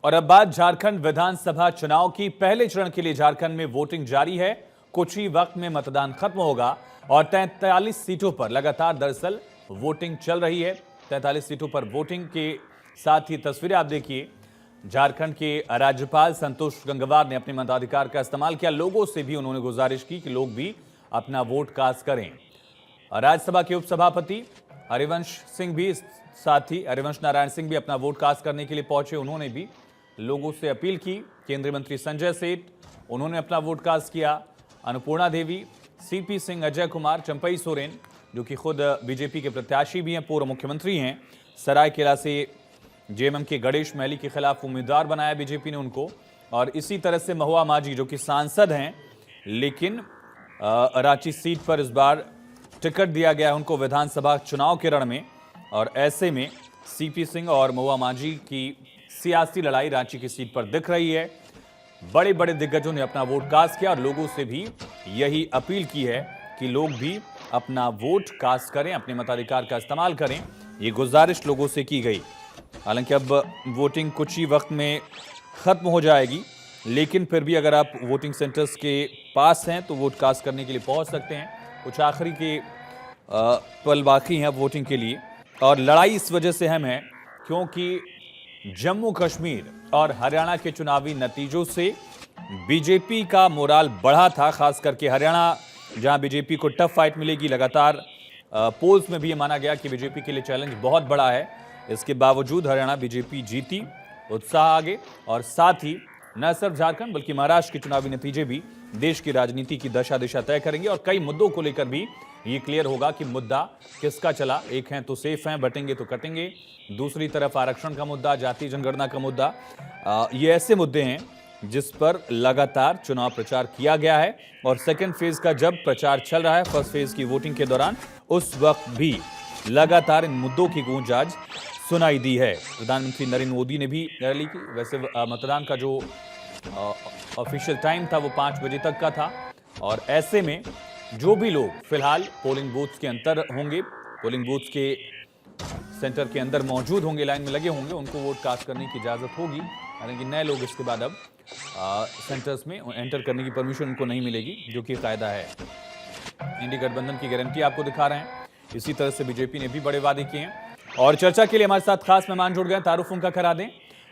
और अब बात झारखंड विधानसभा चुनाव की। पहले चरण के लिए झारखंड में वोटिंग जारी है। कुछ ही वक्त में मतदान खत्म होगा और 43 सीटों पर लगातार दरअसल वोटिंग चल रही है। 43 सीटों पर वोटिंग के साथ ही तस्वीरें आप देखिए। झारखंड के राज्यपाल संतोष गंगवार ने अपने मताधिकार का इस्तेमाल किया। लोगों से भी उन्होंने गुजारिश की कि लोग भी अपना वोट कास्ट करें। राज्यसभा के उपसभापति हरिवंश सिंह भी, साथ ही हरिवंश नारायण सिंह भी अपना वोट कास्ट करने के लिए पहुंचे। उन्होंने भी लोगों से अपील की। केंद्रीय मंत्री संजय सेठ, उन्होंने अपना वोट कास्ट किया। अन्नपूर्णा देवी, सीपी सिंह, अजय कुमार, चंपई सोरेन जो कि खुद बीजेपी के प्रत्याशी भी हैं, पूर्व मुख्यमंत्री हैं। सरायकेला से जेएमएम के गणेश महली के खिलाफ उम्मीदवार बनाया बीजेपी ने उनको। और इसी तरह से महुआ माझी जो कि सांसद हैं, लेकिन रांची सीट पर इस बार टिकट दिया गया है उनको विधानसभा चुनाव के रण में। और ऐसे में सीपी सिंह और महुआ माझी की सियासी लड़ाई रांची की सीट पर दिख रही है। बड़े बड़े दिग्गजों ने अपना वोट कास्ट किया और लोगों से भी यही अपील की है कि लोग भी अपना वोट कास्ट करें, अपने मताधिकार का इस्तेमाल करें। ये गुजारिश लोगों से की गई। हालांकि अब वोटिंग कुछ ही वक्त में खत्म हो जाएगी, लेकिन फिर भी अगर आप वोटिंग सेंटर्स के पास हैं तो वोट कास्ट करने के लिए पहुंच सकते हैं। कुछ आखिरी के पल बाकी हैं वोटिंग के लिए। और लड़ाई इस वजह से अहम है क्योंकि जम्मू कश्मीर और हरियाणा के चुनावी नतीजों से बीजेपी का मोराल बढ़ा था, खास करके हरियाणा जहां बीजेपी को टफ फाइट मिलेगी। लगातार पोल्स में भी ये माना गया कि बीजेपी के लिए चैलेंज बहुत बड़ा है। इसके बावजूद हरियाणा बीजेपी जीती, उत्साह आगे। और साथ ही न सिर्फ झारखंड बल्कि महाराष्ट्र के चुनावी नतीजे भी देश की राजनीति की दशा दिशा तय करेंगे। और कई मुद्दों को लेकर भी ये क्लियर होगा कि मुद्दा किसका चला। एक हैं तो सेफ हैं, बटेंगे तो कटेंगे। दूसरी तरफ आरक्षण का मुद्दा, जाति जनगणना का मुद्दा, ये ऐसे मुद्दे हैं जिस पर लगातार चुनाव प्रचार किया गया है। और सेकेंड फेज का जब प्रचार चल रहा है, फर्स्ट फेज की वोटिंग के दौरान, उस वक्त भी लगातार इन मुद्दों की गूंज आज सुनाई दी है। प्रधानमंत्री नरेंद्र मोदी ने भी रैली की। वैसे मतदान का जो ऑफिशियल टाइम था वो 5 बजे तक का था। और ऐसे में जो भी लोग फिलहाल पोलिंग बूथ्स के अंदर होंगे, पोलिंग बूथ्स के सेंटर के अंदर मौजूद होंगे, लाइन में लगे होंगे, उनको वोट कास्ट करने की इजाजत होगी। हालांकि नए लोग इसके बाद अब सेंटर्स में एंटर करने की परमिशन उनको नहीं मिलेगी, जो कि कायदा है। इंडी गठबंधन की गारंटी आपको दिखा रहे हैं। इसी तरह से बीजेपी ने भी बड़े वादे किए हैं। और चर्चा के लिए हमारे साथ खास मेहमान जुड़ गए। तारुफ उनका करा दें।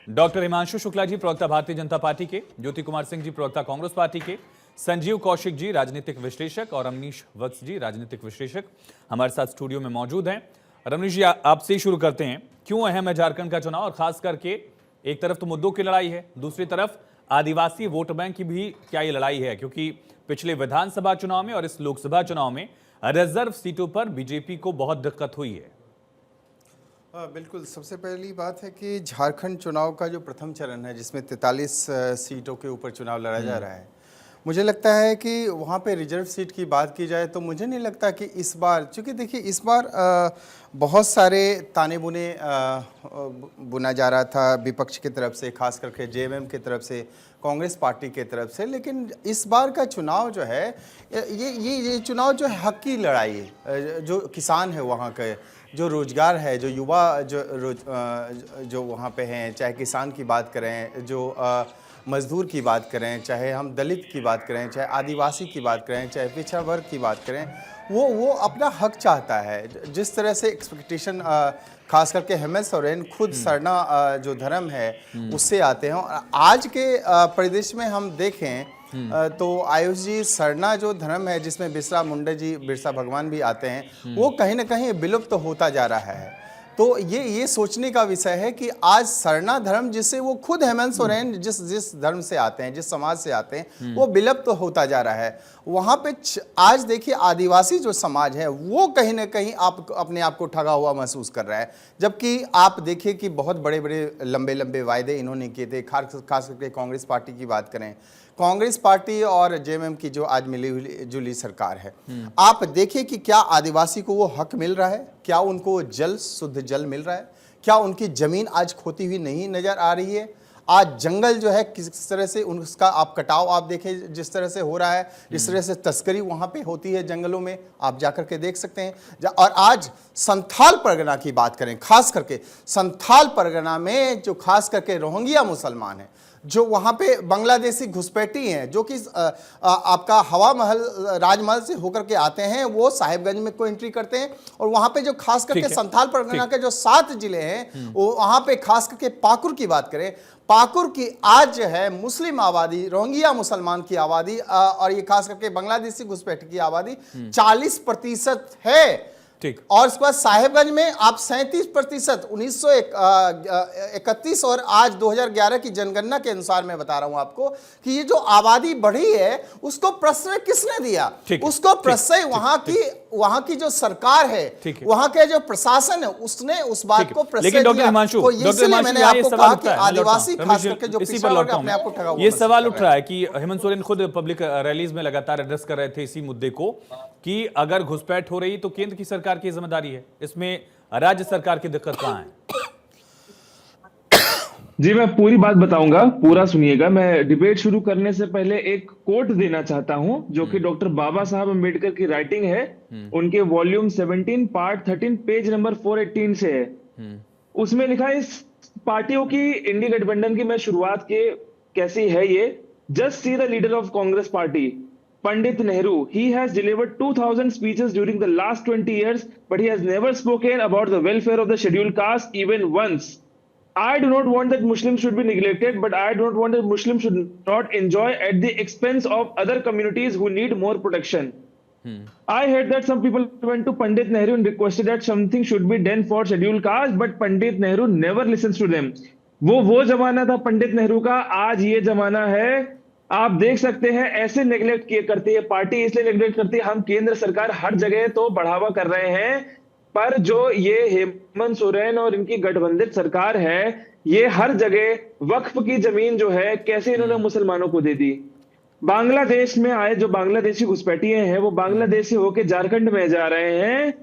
डॉक्टर हिमांशु शुक्ला जी, प्रवक्ता भारतीय जनता पार्टी के, ज्योति कुमार सिंह जी, प्रवक्ता कांग्रेस पार्टी के, संजीव कौशिक जी, राजनीतिक विश्लेषक, और रमनीश वत्स जी, राजनीतिक विश्लेषक, हमारे साथ स्टूडियो में मौजूद हैं। रमनीश जी, आपसे ही शुरू करते हैं। क्यों अहम है झारखंड का चुनाव, और खास करके एक तरफ तो मुद्दों की लड़ाई है, दूसरी तरफ आदिवासी वोट बैंक की भी क्या ये लड़ाई है? क्योंकि पिछले विधानसभा चुनाव में और इस लोकसभा चुनाव में रिजर्व सीटों पर बीजेपी को बहुत दिक्कत हुई है। बिल्कुल, सबसे पहली बात है कि झारखंड चुनाव का जो प्रथम चरण है, जिसमें 43 सीटों के ऊपर चुनाव लड़ा जा रहा है, मुझे लगता है कि वहाँ पे रिजर्व सीट की बात की जाए तो मुझे नहीं लगता कि इस बार, चूँकि देखिए इस बार बहुत सारे ताने बुने बुना जा रहा था विपक्ष की तरफ से, खास करके जेएमएम की तरफ से, कांग्रेस पार्टी की तरफ से। लेकिन इस बार का चुनाव जो है, ये चुनाव जो है हक की लड़ाई है। जो किसान है वहाँ के, जो रोजगार है, जो युवा जो वहाँ पे हैं, चाहे किसान की बात करें, जो मजदूर की बात करें, चाहे हम दलित की बात करें, चाहे आदिवासी की बात करें, चाहे पिछड़ा वर्ग की बात करें, वो अपना हक चाहता है। जिस तरह से एक्सपेक्टेशन खास करके हेमंत सोरेन खुद सरना जो धर्म है उससे आते हैं। और आज के परिदृश्य में हम देखें तो आयुष जी, सरना जो धर्म है जिसमें बिरसा मुंडा जी, बिरसा भगवान भी आते हैं, वो कहीं ना कहीं विलुप्त होता जा रहा है। तो ये सोचने का विषय है कि आज सरना धर्म, जिससे वो खुद हेमंत सोरेन जिस धर्म से आते हैं, जिस समाज से आते हैं, वो विलुप्त होता जा रहा है। वहाँ पे आज देखिए आदिवासी जो समाज है वो कहीं ना कहीं अपने आप को ठगा हुआ महसूस कर रहा है। जबकि आप देखिए कि बहुत बड़े बड़े लंबे लंबे वायदे इन्होंने किए थे। खास करके कांग्रेस पार्टी की बात करें, कांग्रेस पार्टी और जेएमएम की जो आज मिली जुली सरकार है, आप देखिए कि क्या आदिवासी को वो हक मिल रहा है? क्या उनको शुद्ध जल मिल रहा है? क्या उनकी जमीन आज खोती हुई नहीं नजर आ रही है? आज जंगल जो है किस तरह से उसका आप कटाव आप देखें जिस तरह से हो रहा है, जिस तरह से तस्करी वहाँ पे होती है जंगलों में, आप जाकर के देख सकते हैं। और आज संथाल परगना की बात करें, खास करके संथाल परगना में जो खास करके रोहिंग्या मुसलमान हैं, जो वहाँ पे बांग्लादेशी घुसपैठी हैं, जो कि आपका हवा महल राजमहल से होकर के आते हैं, वो साहिबगंज में को एंट्री करते हैं। और वहाँ पे जो खास करके संथाल परगना के जो 7 जिले हैं, वो वहाँ पे खास करके पाकुर की बात करें, पाकुर की आज जो है मुस्लिम आबादी, रोहिंग्या मुसलमान की आबादी और ये खास करके बांग्लादेशी घुसपैठी की आबादी 40% है। ठीक। और इसके बाद साहिबगंज में आप 37% 1931 और आज 2011 की जनगणना के अनुसार मैं बता रहा हूं आपको कि ये जो आबादी बढ़ी है उसको प्रश्रय किसने दिया? उसको प्रश्रय वहां की जो सरकार है, वहां के जो प्रशासन है, उसने उस बात को प्रश्रय दिया। तो इसलिए मैंने आपको कहा कि आदिवासी खास करके जो पिछड़ा वर्ग अपने आप को ठगा हुआ, ये सवाल उठ रहा है कि हेमंत सोरेन खुद पब्लिक रैलीज में लगातार एड्रेस कर रहे थे इसी मुद्दे को कि अगर घुसपैठ हो रही तो केंद्र की सरकार की जिम्मेदारी है, इसमें राज्य सरकार की दिक्कत कहां है? जी मैं पूरी बात बताऊंगा, पूरा सुनिएगा। मैं डिबेट शुरू करने से पहले एक कोट देना चाहता हूं जो कि डॉक्टर बाबा साहब अम्बेडकर की राइटिंग है, उनके वॉल्यूम 17 पार्ट 13 पेज नंबर 418 से है। उसमें लिखा है, इस पार्टियों की इंडी गठबंधन की मैं शुरुआत के कैसी है ये। Just see the leader of Congress party Pandit Nehru. He has delivered 2000 speeches during the last 20 years, but he has never spoken about the welfare of the scheduled caste even once. I do not want that Muslims should be neglected, but I do not want that Muslims should not enjoy at the expense of other communities who need more protection. I heard that some people went to Pandit Nehru and requested that something should be done for scheduled caste, but Pandit Nehru never listens to them. वो जमाना था पंडित नेहरू का, आज ये जमाना है। आप देख सकते हैं ऐसे नेग्लेक्ट किए करती है पार्टी, इसलिए नेग्लेक्ट करती है। हम केंद्र सरकार हर जगह तो बढ़ावा कर रहे हैं, पर जो ये हेमंत सोरेन और इनकी गठबंधन सरकार है, ये हर जगह वक्फ की जमीन जो है कैसे इन्होंने मुसलमानों को दे दी। बांग्लादेश में आए जो बांग्लादेशी घुसपैठिए हैं, वो बांग्लादेश से होके झारखंड में जा रहे हैं।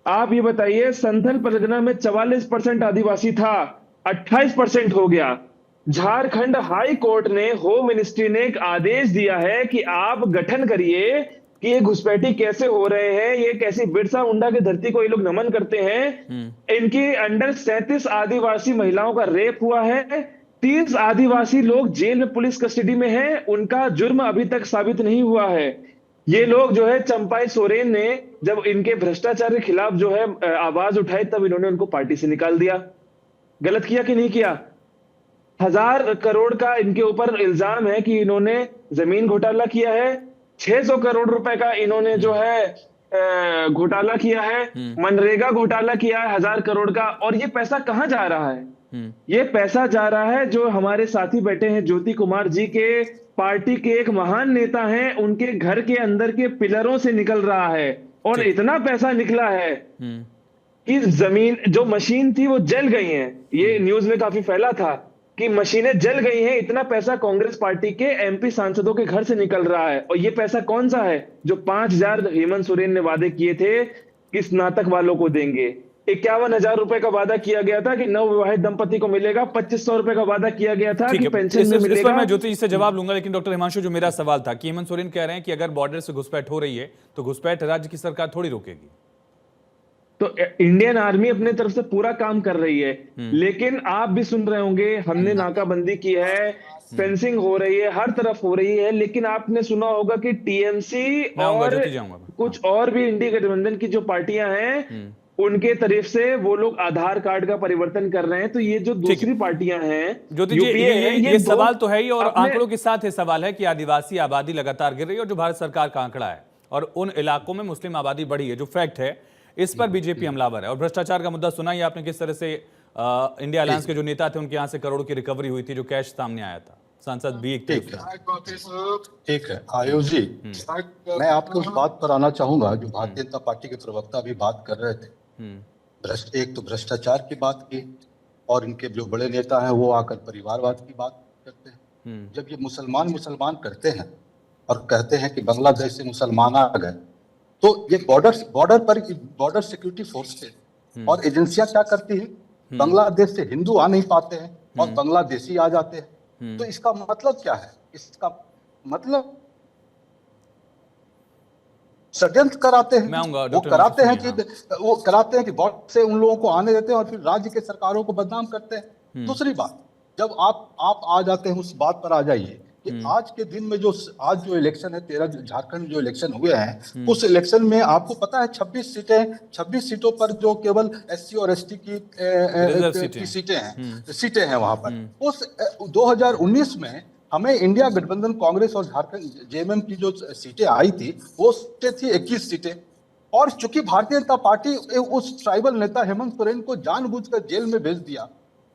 आप ये बताइए, संथाल परगना में 44% आदिवासी था, 28% हो गया। झारखंड हाई कोर्ट ने, होम मिनिस्ट्री ने एक आदेश दिया है कि आप गठन करिए कि ये घुसपैठी कैसे हो रहे हैं, ये कैसी बिरसा मुंडा की धरती को ये लोग नमन करते हैं। इनके अंडर 37 आदिवासी महिलाओं का रेप हुआ है, 30 आदिवासी लोग जेल में पुलिस कस्टडी में हैं, उनका जुर्म अभी तक साबित नहीं हुआ है। ये लोग जो है, चंपाई सोरेन ने जब इनके भ्रष्टाचार के खिलाफ जो है आवाज उठाई, तब इन्होंने उनको पार्टी से निकाल दिया। गलत किया कि नहीं किया? 1000 करोड़ का इनके ऊपर इल्जाम है कि इन्होंने जमीन घोटाला किया है, 600 करोड़ रुपए का इन्होंने जो है घोटाला किया है, मनरेगा घोटाला किया है 1000 करोड़ का। और ये पैसा कहां जा रहा है? ये पैसा जा रहा है जो हमारे साथी बैठे हैं ज्योति कुमार जी के, पार्टी के एक महान नेता हैं, उनके घर के अंदर के पिलरों से निकल रहा है। और इतना पैसा निकला है कि जमीन जो मशीन थी वो जल गई है। ये न्यूज में काफी फैला था कि मशीनें जल गई हैं। इतना पैसा कांग्रेस पार्टी के एमपी सांसदों के घर से निकल रहा है। और ये पैसा कौन सा है? जो 5000 हेमंत सोरेन ने वादे किए थे कि स्नातक वालों को देंगे। 51,000 रुपए का वादा किया गया था कि नवविवाहित दंपति को मिलेगा। 2500 रुपए का वादा किया गया था कि पेंशन में मिलेगा। इस पर मैं ज्योति जी से जवाब लूंगा, लेकिन डॉक्टर हिमांशु, जो मेरा सवाल था कि हेमंत सोरेन कह रहे हैं कि अगर बॉर्डर से घुसपैठ हो रही है तो घुसपैठ राज्य की सरकार थोड़ी रोकेगी। तो इंडियन आर्मी अपने तरफ से पूरा काम कर रही है, लेकिन आप भी सुन रहे होंगे, हमने नाकाबंदी की है, फेंसिंग हो रही है, हर तरफ हो रही है। लेकिन आपने सुना होगा कि टीएमसी और कुछ और भी इंडी गठबंधन की जो पार्टियां हैं, उनके तरफ से वो लोग आधार कार्ड का परिवर्तन कर रहे हैं। तो ये जो दूसरी पार्टियां हैं, ज्योति जी, ये सवाल तो है ही, और आंकड़ों के साथ ये सवाल है कि आदिवासी आबादी लगातार गिर रही है, और जो भारत सरकार का आंकड़ा है, और उन इलाकों में मुस्लिम आबादी बढ़ी है, जो फैक्ट है, इस पर बीजेपी हमलावर है। और भ्रष्टाचार का मुद्दा सुना ही आपने, किस तरह से इंडिया अलायंस के जो नेता थे उनके यहां से करोड़ की रिकवरी हुई थी, जो कैश सामने आया था। सांसद भी एक ठीक है आयुष जी, मैं आपको उस बात पर आना चाहूंगा जो भारतीय जनता पार्टी के प्रवक्ता भी बात कर रहे थे। एक तो भ्रष्टाचार की बात की, और इनके जो बड़े नेता हैं वो आकर परिवारवाद की बात करते हैं। जब ये मुसलमान करते हैं और कहते हैं कि बांग्लादेश से मुसलमान आ गए, तो ये बॉर्डर सिक्योरिटी फोर्स और एजेंसियां क्या करती है? बांग्लादेश से हिंदू आ नहीं पाते हैं, और बांग्लादेशी आ जाते हैं। तो इसका मतलब क्या है? इसका मतलब षड्यंत्र कराते हैं। मैं आऊंगा वो डॉक्टर कराते हैं सुनिए, कि वो कराते हैं कि बहुत से उन लोगों को आने देते हैं और फिर राज्य के सरकारों को बदनाम करते हैं। दूसरी बात, जब आप आ जाते हैं उस बात पर आ जाइए कि आज के दिन में आज जो इलेक्शन है, 13 झारखंड जो इलेक्शन हुए हैं, उस इलेक्शन में आपको पता है 26 सीटों पर जो केवल SC और ST की सीटें हैं वहां पर। उस 2019 में हमें इंडिया गठबंधन कांग्रेस और झारखंड JMM की जो सीटें आई थी, वो सीटें थी 21 सीटें। और चूंकि भारतीय जनता पार्टी उस ट्राइबल नेता हेमंत सोरेन को जानबूझकर जेल में भेज दिया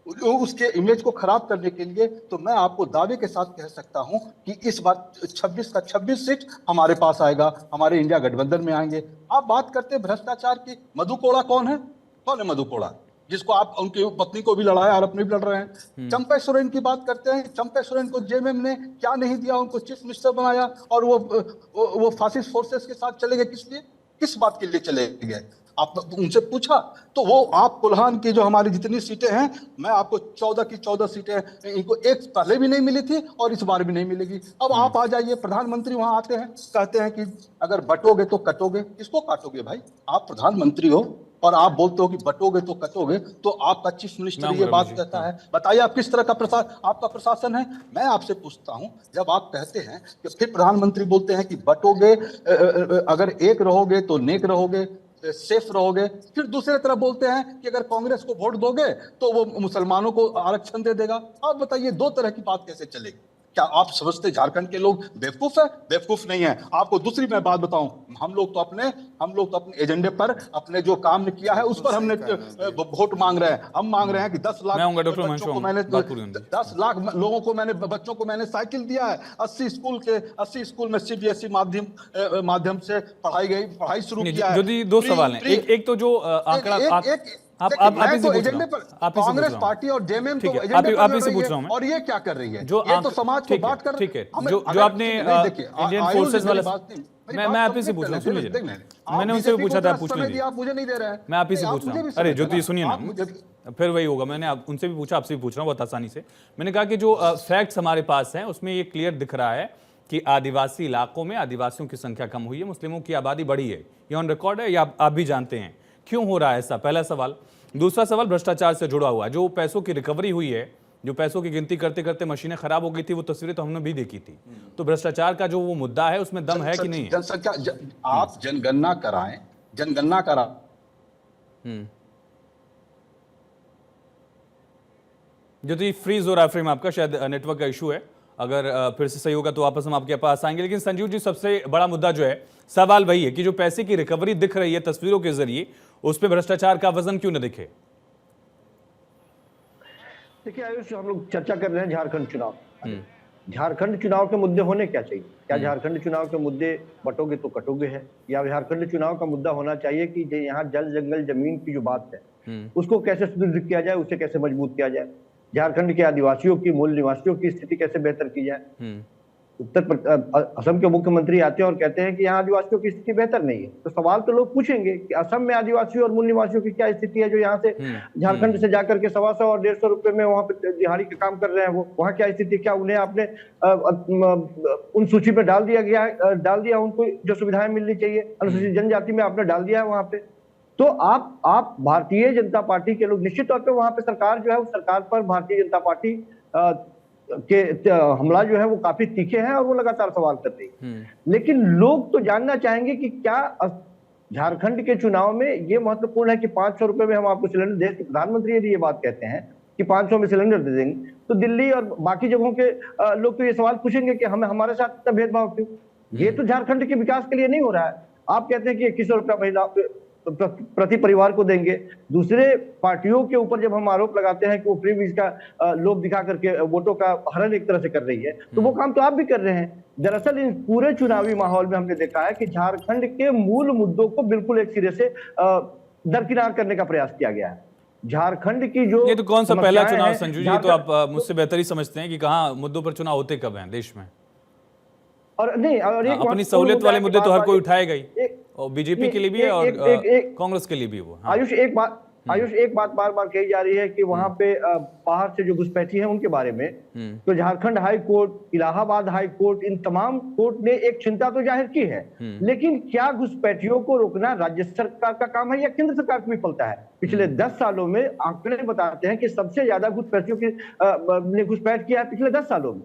उसके इमेज को खराब करने के लिए, तो मैं आपको दावे के साथ कह सकता हूं कि इस बार 26 का 26 सीट हमारे पास आएगा, हमारे इंडिया गठबंधन में आएंगे। आप बात करते हैं भ्रष्टाचार की। मधु कोड़ा कौन है मधु कोड़ा, जिसको आप उनकी पत्नी को भी लड़ाया और अपने भी लड़ रहे हैं। चंपा सोरेन की बात करते हैं। चंपा सोरेन को JMM ने क्या नहीं दिया, उनको चीफ मिनिस्टर बनाया और वो फासिस्ट फोर्सेस के साथ चले गए। किस लिए, किस बात के लिए चले गए? आप उनसे पूछा तो वो आप कुल्हान की जो हमारी जितनी सीटें हैं, मैं आपको 14 की 14 सीटें इनको एक पहले भी नहीं मिली थी और इस बार भी नहीं मिलेगी। अब आप आ जाइए, प्रधानमंत्री वहां आते हैं, कहते हैं कि अगर बटोगे तो कटोगे। किसको काटोगे भाई? आप प्रधानमंत्री हो और आप बोलते हो कि बटोगे तो कटोगे, तो आपका चीफ मिनिस्टर ये बात कहता है। बताइए आप किस तरह का आपका प्रशासन है? मैं आपसे पूछता हूं, जब आप कहते हैं कि फिर प्रधानमंत्री बोलते हैं कि बटोगे, अगर एक रहोगे तो नेक रहोगे, सेफ रहोगे, फिर दूसरे तरफ बोलते हैं कि अगर कांग्रेस को वोट दोगे तो वो मुसलमानों को आरक्षण दे देगा। आप बताइए, दो तरह की बात कैसे चलेगी? क्या आप समझते झारखंड के लोग बेवकूफ है? बेवकूफ नहीं है। आपको दूसरी मैं बात बताऊं, हम लोग तो अपने एजेंडे पर, अपने जो काम किया है उस पर हमने वोट मांग रहे हैं। हम मांग रहे हैं कि 10 लाख बच्चों को मैंने 10 लाख लोगों को मैंने बच्चों को मैंने साइकिल दिया है। 80 स्कूल में CBSE माध्यम से पढ़ाई शुरू किया है। जो दो सवाल हैं, एक तो जो आंकड़ा आप एजेंडे पर कांग्रेस पार्टी और JMM तो एजेंडे पर पूछ रहा हूं मैं, और ये क्या कर रही है? ये तो समाज को बात कर। ठीक है, जो आपने इंडियन फोर्सेस वाले, मैं आप ही से पूछ रहा हूं, सुन लीजिए। मैंने उनसे भी पूछा था, आप पूछ लीजिए। आप मुझे नहीं दे रहे हैं, मैं आप ही से पूछ रहा हूं। अरे ज्योति सुनिए ना, फिर वही होगा। मैंने उनसे भी पूछा, आपसे भी पूछ रहा हूं बहुत आसानी से। मैंने कहा कि जो फैक्ट्स हमारे पास हैं उसमें ये क्लियर दिख रहा है कि आदिवासी इलाकों में आदिवासियों की संख्या कम हुई है, मुस्लिमों की आबादी बढ़ी है। ये ऑन रिकॉर्ड है, या आप भी जानते हैं क्यों हो रहा है ऐसा? पहला सवाल। दूसरा सवाल भ्रष्टाचार से जुड़ा हुआ, जो पैसों की रिकवरी हुई है, जो पैसों की गिनती करते करते मशीनें खराब हो गई थी, वो तस्वीरें तो हमने भी देखी थी। तो भ्रष्टाचार का जो वो मुद्दा है उसमें दम है कि नहीं है? जनसंख्या आप जनगणना कराएं, जनगणना करा। जो फ्रीज हो रहा है फ्रेम आपका, शायद नेटवर्क का इशू है। अगर फिर से सही होगा तो वापस हम आपके पास आएंगे। लेकिन संजीव जी, सबसे बड़ा मुद्दा जो है, सवाल वही है कि जो पैसे की रिकवरी दिख रही है तस्वीरों के जरिए, उस पर भ्रष्टाचार का वजन क्यों न दिखे? देखिए आयुष, हम लोग चर्चा कर रहे हैं झारखंड चुनाव। झारखंड चुनाव के मुद्दे होने क्या चाहिए? क्या झारखंड चुनाव के मुद्दे बटोगे तो कटोगे है, या झारखंड चुनाव का मुद्दा होना चाहिए कि यहाँ जल जंगल जमीन की जो बात है उसको कैसे सुदृढ़ किया जाए, उसे कैसे मजबूत किया जाए, झारखंड के आदिवासियों की, मूल निवासियों की स्थिति कैसे बेहतर की जाए। असम के मुख्यमंत्री आते हैं और कहते हैं कि यहाँ आदिवासियों की स्थिति बेहतर नहीं है। तो सवाल तो लोग पूछेंगे कि असम में आदिवासियों और मूल निवासियों की क्या स्थिति है, जो यहाँ से झारखंड से जाकर के 125 और 150 रुपए में वहां पे दिहाड़ी का काम कर रहे हैं, वो वहाँ क्या स्थिति, क्या उन्हें आपने उन सूची में डाल दिया उनको जो सुविधाएं मिलनी चाहिए अनुसूचित जनजाति में आपने डाल दिया है वहां पे। तो आप भारतीय जनता पार्टी के लोग, निश्चित तौर पे वहां पे सरकार जो है, उस सरकार पर भारतीय जनता पार्टी के हमला जो है वो काफी तीखे हैं और वो लगातार सवाल कर रही है। लेकिन लोग तो जानना चाहेंगे कि क्या झारखंड के चुनाव में ये महत्वपूर्ण है कि 500 रुपए में हम आपको सिलेंडर, देश के प्रधानमंत्री यदि ये बात कहते हैं कि 500 में सिलेंडर दे देंगे, तो दिल्ली और बाकी जगहों के लोग तो ये सवाल पूछेंगे कि हमारे साथ इतना भेदभाव क्यों? ये तो झारखंड के विकास के लिए नहीं हो रहा है। आप कहते हैं कि 2100 रुपया महिला प्रति परिवार को देंगे। दूसरे पार्टियों के ऊपर जब हम आरोप लगाते हैं कि वो फ्री वीज का लोभ दिखा करके वोटों का हरण एक तरह से कर रही है, तो वो काम तो आप भी कर रहे हैं। दरअसल इन पूरे चुनावी माहौल में हमने देखा है कि झारखंड के मूल मुद्दों को बिल्कुल एक सिरे से दरकिनार करने का प्रयास किया गया है। झारखंड की जो, ये तो कौन सा पहला चुनाव संजू जी, तो आप मुझसे बेहतर ही समझते हैं कि कहाँ मुद्दों पर चुनाव होते कब हैं देश में। और नहीं, और अपनी सहूलियत वाले मुद्दे तो हर कोई उठाएगा ही, और बीजेपी के लिए भी है और कांग्रेस के लिए भी। वो आयुष, एक बात आयुष, एक बात बार बार कही जा रही है कि वहां पे बाहर से जो घुसपैठी है उनके बारे में, तो Jharkhand high court, Allahabad high court, इन तमाम कोर्ट ने एक चिंता तो जाहिर की है, लेकिन क्या घुसपैठियों को रोकना राज्य सरकार का काम है या केंद्र सरकार की विफलता है? पिछले 10 सालों में आंकड़े बताते हैं कि सबसे ज्यादा घुसपैठियों की ने घुसपैठ किया है पिछले 10 सालों में।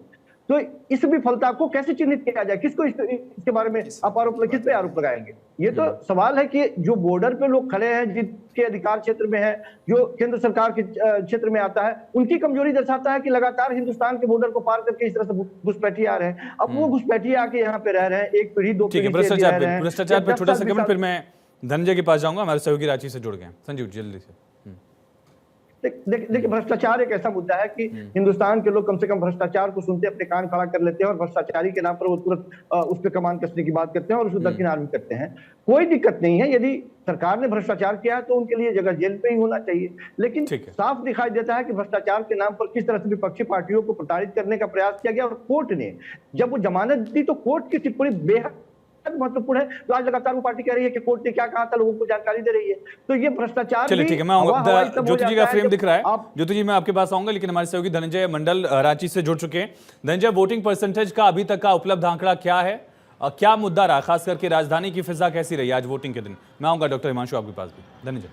तो इस विफलता को कैसे चिन्हित किया जाए? किसको इसके बारे में आप किस पे आरोप लगाएंगे? ये तो सवाल है कि जो बॉर्डर पे लोग खड़े हैं, जिनके अधिकार क्षेत्र में है, जो केंद्र सरकार के क्षेत्र में आता है, उनकी कमजोरी दर्शाता है कि लगातार हिंदुस्तान के बॉर्डर को पार करके इस तरह से घुसपैठी आ रहे हैं। अब वो घुसपैठी आके यहाँ पे रह रहे हैं, एक पीढ़ी, दो पीढ़ी भ्रष्टाचार पे छोटा सा कमेंट, फिर मैं धनंजय के पास जाऊंगा। हमारे सहयोगी रांची से जुड़ गए संजीव, जल्दी से। देखिए, भ्रष्टाचार एक ऐसा मुद्दा है कि हिंदुस्तान के लोग कम से कम भ्रष्टाचार को सुनते अपने कान खड़ा कर लेते हैं और भ्रष्टाचारी के नाम पर वो तुरंत उस पर कमान कसने की बात करते हैं और उसको दरकिनार भी करते हैं। कोई दिक्कत नहीं है, यदि सरकार ने भ्रष्टाचार किया है तो उनके लिए जगह जेल पे ही होना चाहिए, लेकिन साफ दिखाई देता है कि भ्रष्टाचार के नाम पर किस तरह से विपक्षी पार्टियों को प्रताड़ित करने का प्रयास किया गया। और कोर्ट ने जब वो जमानत दी तो कोर्ट की टिप्पणी बेहद महत्वपूर्ण है। तो आज लगातार वो पार्टी कह रही है कि कोर्ट ने क्या कहा था, लोगों को जानकारी दे रही है। तो ये भ्रष्टाचार, चलिए ठीक है, मैं ज्योति जी का फ्रेम दिख रहा है। ज्योति जी, मैं आपके पास आऊंगा, लेकिन हमारे सहयोगी धनंजय मंडल रांची से जुड़ चुके हैं। धनंजय, वोटिंग परसेंटेज का अभी तक का उपलब्ध आंकड़ा क्या है? क्या मुद्दा रहा, खास करके राजधानी की फिजा कैसी रही आज वोटिंग के दिन? मैं आऊंगा डॉक्टर हिमांशु आपके पास भी। धनंजय,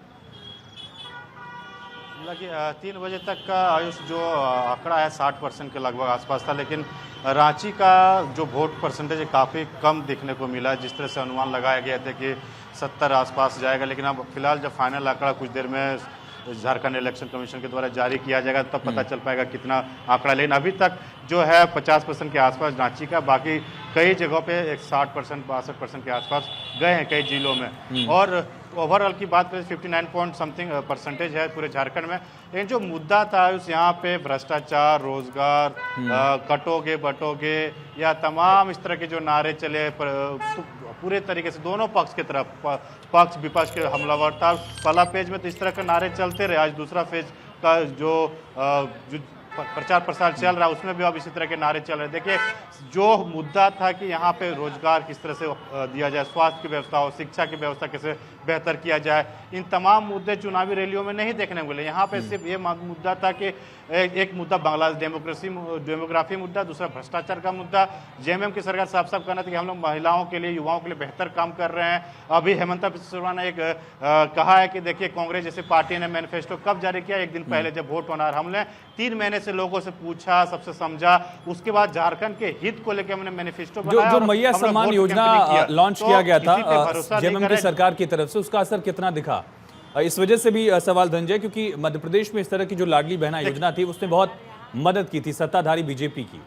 3 बजे तक का आयुष जो आंकड़ा है 60% के लगभग आसपास था, लेकिन रांची का जो वोट परसेंटेज है काफ़ी कम देखने को मिला। जिस तरह से अनुमान लगाया गया था कि 70 आसपास जाएगा, लेकिन अब फिलहाल जब फाइनल आंकड़ा कुछ देर में झारखंड इलेक्शन कमीशन के द्वारा जारी किया जाएगा तब पता चल पाएगा कितना आंकड़ा। लेकिन अभी तक जो है 50% के आसपास रांची का, बाकी कई जगहों पे 60%, 62% के आसपास गए हैं कई जिलों में। और ओवरऑल की बात करें 59 पॉइंट समथिंग परसेंटेज है पूरे झारखंड में। लेकिन जो मुद्दा था उस यहाँ पे भ्रष्टाचार, रोजगार, कटोगे बटोगे या तमाम इस तरह के जो नारे चले तो पूरे तरीके से दोनों पक्ष की तरफ, पक्ष विपक्ष के हमलावर था। पहला पेज में तो इस तरह के नारे चलते रहे, आज दूसरा पेज का जो प्रचार प्रसार चल रहा है उसमें भी अब इसी तरह के नारे चल रहे हैं। देखिए, जो मुद्दा था कि यहाँ पे रोजगार किस तरह से दिया जाए, स्वास्थ्य की व्यवस्था हो, शिक्षा की व्यवस्था कैसे बेहतर किया जाए, इन तमाम मुद्दे चुनावी रैलियों में नहीं देखने को मिले। यहाँ पे सिर्फ ये मुद्दा था कि एक मुद्दा बांग्लादेश डेमोग्राफी मुद्दा, दूसरा भ्रष्टाचार का मुद्दा। जेएमएम की सरकार साफ साफ कहना था कि हम लोग महिलाओं के लिए, युवाओं के लिए बेहतर काम कर रहे हैं। अभी हेमंता बिस्वा शर्मा ने एक कहा है कि देखिए, कांग्रेस जैसी पार्टी ने मैनिफेस्टो कब जारी किया? एक दिन पहले जब वोट होना। हमने 3 महीने से लोगों से पूछा, सबसे समझा, उसके बाद झारखंड के हित को लेकर हमने मैनिफेस्टो बनाया। जो मैया सम्मान योजना लॉन्च किया गया था जेएमएम की सरकार की तरफ से, उसका असर कितना दिखा? इस वजह से भी सवाल धनंजय, क्योंकि मध्य प्रदेश में इस तरह की जो लाडली बहना योजना थी उसने बहुत मदद की थी सत्ताधारी बीजेपी की।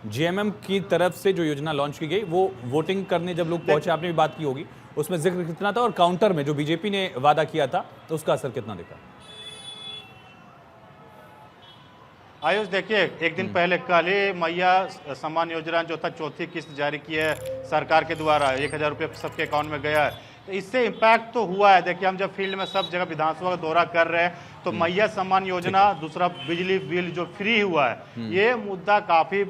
जेएमएम की तरफ से जो योजना लॉन्च की गई, वो वोटिंग करने जब लोग पहुंचे, आपने भी बात की होगी, उसमें जिक्र कितना था? और काउंटर में जो बीजेपी ने वादा किया था तो उसका असर कितना दिखा? आयुष, देखिए, एक दिन पहले कल ही मैया सम्मान योजना जो था चौथी किस्त जारी की है सरकार के द्वारा, 1000 रुपये सबके अकाउंट में गया है। तो इससे इम्पैक्ट तो हुआ है। देखिए, हम जब फील्ड में सब जगह विधानसभा का दौरा कर रहे हैं तो मैया सम्मान योजना, दूसरा बिजली बिल जो फ्री हुआ है, ये मुद्दा काफ़ी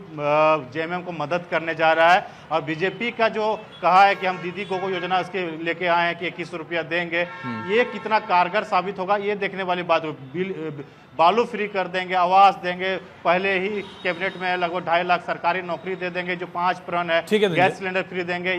जेएमएम को मदद करने जा रहा है। और बीजेपी का जो कहा है कि हम दीदी को योजना उसके लेके आए हैं कि 21 रुपया देंगे, ये कितना कारगर साबित होगा ये देखने वाली बात हो। बालू फ्री कर देंगे, आवास देंगे, पहले ही कैबिनेट में लगभग 2.5 लाख सरकारी नौकरी दे देंगे, जो 5 प्रण है, गैस सिलेंडर फ्री देंगे।